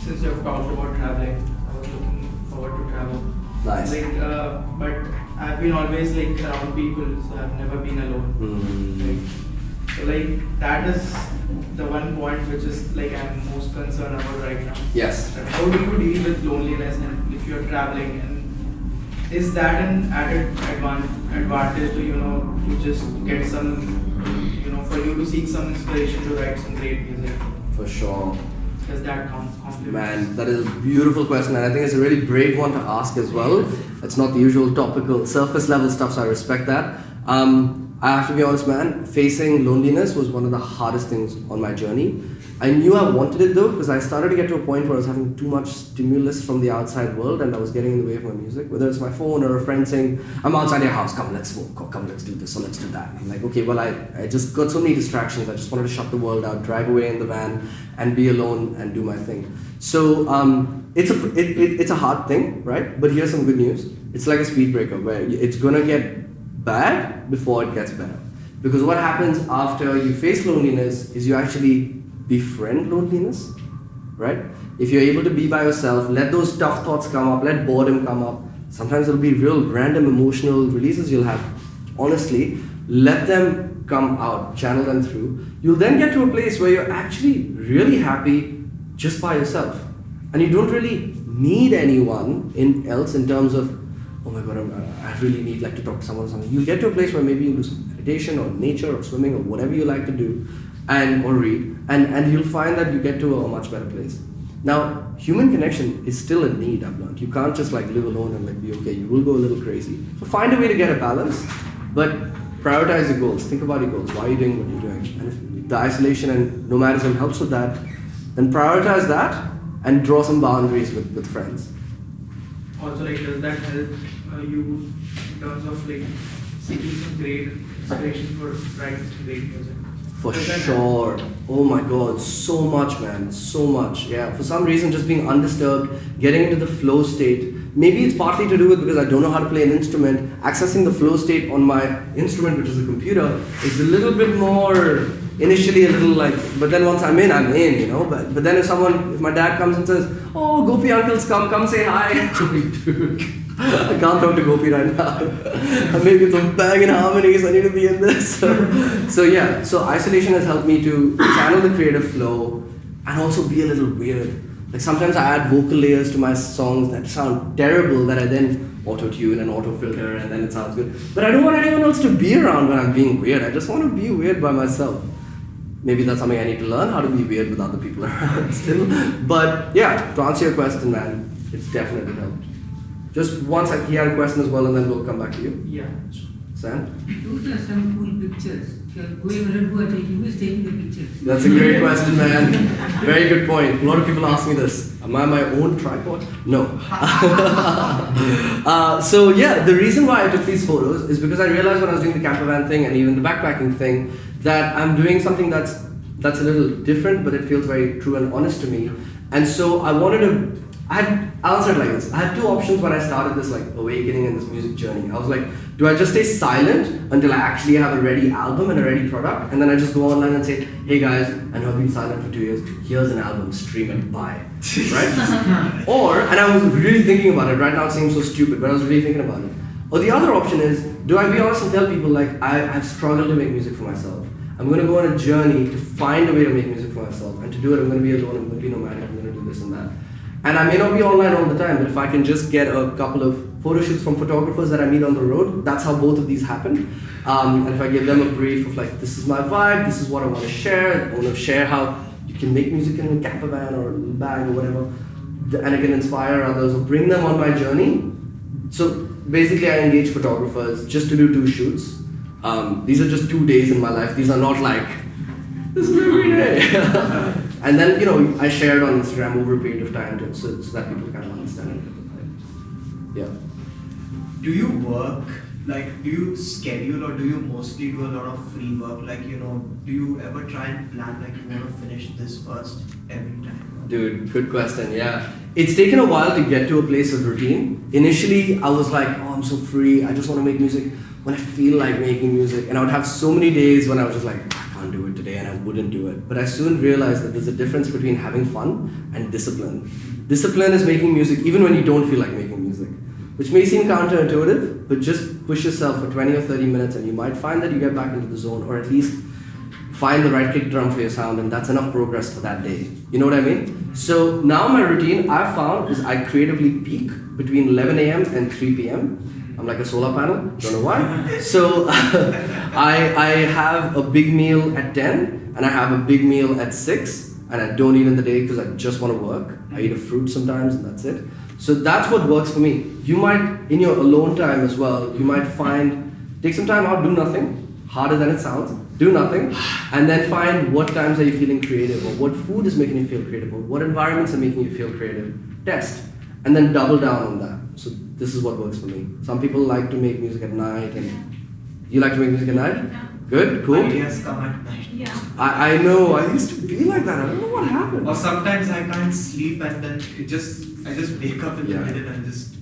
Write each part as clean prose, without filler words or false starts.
since you have talked about traveling, I was looking forward to travel. Nice. But I've been always around people, so I've never been alone. So that is the one point which is I'm most concerned about right now. Yes. That how do you deal with loneliness and if you're traveling, and is that an added advantage to to just get some for you to seek some inspiration to write some great music? For sure. Does that complement? Man, that is a beautiful question, and I think it's a really brave one to ask as well. It's not the usual topical, surface level stuff, so I respect that. I have to be honest, man, facing loneliness was one of the hardest things on my journey. I knew I wanted it though, because I started to get to a point where I was having too much stimulus from the outside world and I was getting in the way of my music, whether it's my phone or a friend saying, I'm outside your house, come let's smoke, or come let's do this, or let's do that. I'm like, okay, well I just got so many distractions, I just wanted to shut the world out, drive away in the van and be alone and do my thing. So it's a hard thing, right? But here's some good news. It's like a speed breaker where it's gonna get bad before it gets better. Because what happens after you face loneliness is you actually befriend loneliness, right? If you're able to be by yourself, let those tough thoughts come up, let boredom come up. Sometimes it'll be real random emotional releases you'll have. Honestly, let them come out, channel them through. You'll then get to a place where you're actually really happy just by yourself. And you don't really need anyone else in terms of, oh my God, I really need to talk to someone or something. You'll get to a place where maybe you do some meditation or nature or swimming or whatever you like to do or read, and you'll find that you get to a much better place. Now, human connection is still a need, I've learned. You can't just live alone and be okay. You will go a little crazy. So find a way to get a balance, but prioritize your goals. Think about your goals. Why are you doing what you're doing? And if the isolation and nomadism helps with that, then prioritize that and draw some boundaries with friends. Also, does that help you in terms of seeking some great inspiration for writing some great music? For sure. Oh my God, so much, man, so much. Yeah, for some reason, just being undisturbed, getting into the flow state. Maybe it's partly to do with because I don't know how to play an instrument. Accessing the flow state on my instrument, which is a computer, is a little bit more. Initially a little but then once I'm in, But then if my dad comes and says, oh, Gopi uncles come say hi. Dude, I can't talk to Gopi right now. I'm making some banging harmonies, I need to be in this. So isolation has helped me to channel the creative flow and also be a little weird. Sometimes I add vocal layers to my songs that sound terrible that I then auto-tune and auto-filter and then it sounds good. But I don't want anyone else to be around when I'm being weird. I just want to be weird by myself. Maybe that's something I need to learn, how to be weird with other people around still. But yeah, to answer your question, man, it's definitely helped. Just once he had a question as well and then we'll come back to you. Yeah. Sam? Those are some cool pictures. If you're going around, who is taking the pictures? That's a great question, man. Very good point. A lot of people ask me this. Am I my own tripod? No. So yeah, the reason why I took these photos is because I realized when I was doing the camper van thing and even the backpacking thing that I'm doing something that's a little different, but it feels very true and honest to me. And so I'll answer it like this. I had two options when I started this awakening and this music journey. I was like, do I just stay silent until I actually have a ready album and a ready product? And then I just go online and say, hey guys, I know I've been silent for 2 years. Here's an album, stream it, buy it. Right? And I was really thinking about it. Right now it seems so stupid, but I was really thinking about it. Or the other option is, do I be honest and tell people I've struggled to make music for myself. I'm going to go on a journey to find a way to make music for myself. And to do it, I'm going to be alone, I'm going to be nomadic, I'm going to do this and that. And I may not be online all the time, but if I can just get a couple of photo shoots from photographers that I meet on the road, that's how both of these happen. And if I give them a brief of this is my vibe, this is what I want to share, I want to share how you can make music in a camper van or a bag or whatever, and I can inspire others or bring them on my journey. So basically I engage photographers just to do 2 shoots. These are just 2 days in my life. These are not this is every day. And then, I share it on Instagram over a period of time so that people kind of understand it. Yeah. Do you work, do you schedule or do you mostly do a lot of free work? Do you ever try and plan, you want to finish this first every time? Dude, good question, yeah. It's taken a while to get to a place of routine. Initially, I was like, oh, I'm so free. I just want to make music when I feel like making music. And I would have so many days when I was just like, I can't do it today and I wouldn't do it. But I soon realized that there's a difference between having fun and discipline. Discipline is making music even when you don't feel like making music, which may seem counterintuitive, but just push yourself for 20 or 30 minutes and you might find that you get back into the zone, or at least find the right kick drum for your sound, and that's enough progress for that day. You know what I mean? So now my routine I've found is I creatively peak between 11 a.m. and 3 p.m. I'm like a solar panel, don't know why. So I have a big meal at 10 and I have a big meal at 6, and I don't eat in the day because I just want to work. I eat a fruit sometimes and that's it. So that's what works for me. You might, in your alone time as well, you might take some time out, do nothing, harder than it sounds, do nothing, and then find what times are you feeling creative, or what food is making you feel creative, or what environments are making you feel creative. Test, and then double down on that. So this is what works for me. Some people like to make music at night, and you like to make music at night? Yeah. Good, cool. Ideas come at night. Yeah. I know, I used to be like that. I don't know what happened. Or sometimes I can't sleep and then I just wake up in the Yeah. middle and just.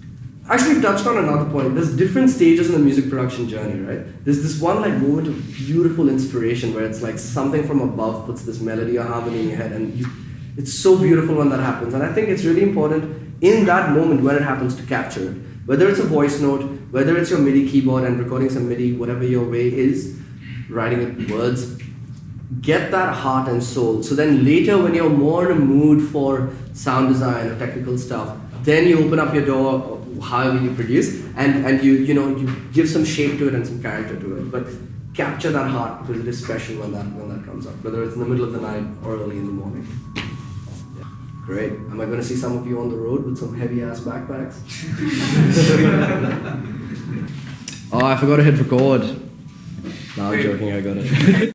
Actually, you've touched on another point. There's different stages in the music production journey, right? There's this one like moment of beautiful inspiration where it's like something from above puts this melody or harmony in your head, and it's so beautiful when that happens. And I think it's really important in that moment when it happens to capture it. Whether it's a voice note, whether it's your MIDI keyboard and recording some MIDI, whatever your way is, writing it words, get that heart and soul. So then later when you're more in a mood for sound design or technical stuff, then you open up your door, however you produce, and you give some shape to it and some character to it. But capture that heart because it is special when that comes up, whether it's in the middle of the night or early in the morning. Yeah. Great. Am I going to see some of you on the road with some heavy ass backpacks? Oh, I forgot to hit record. No, I'm joking, I got it.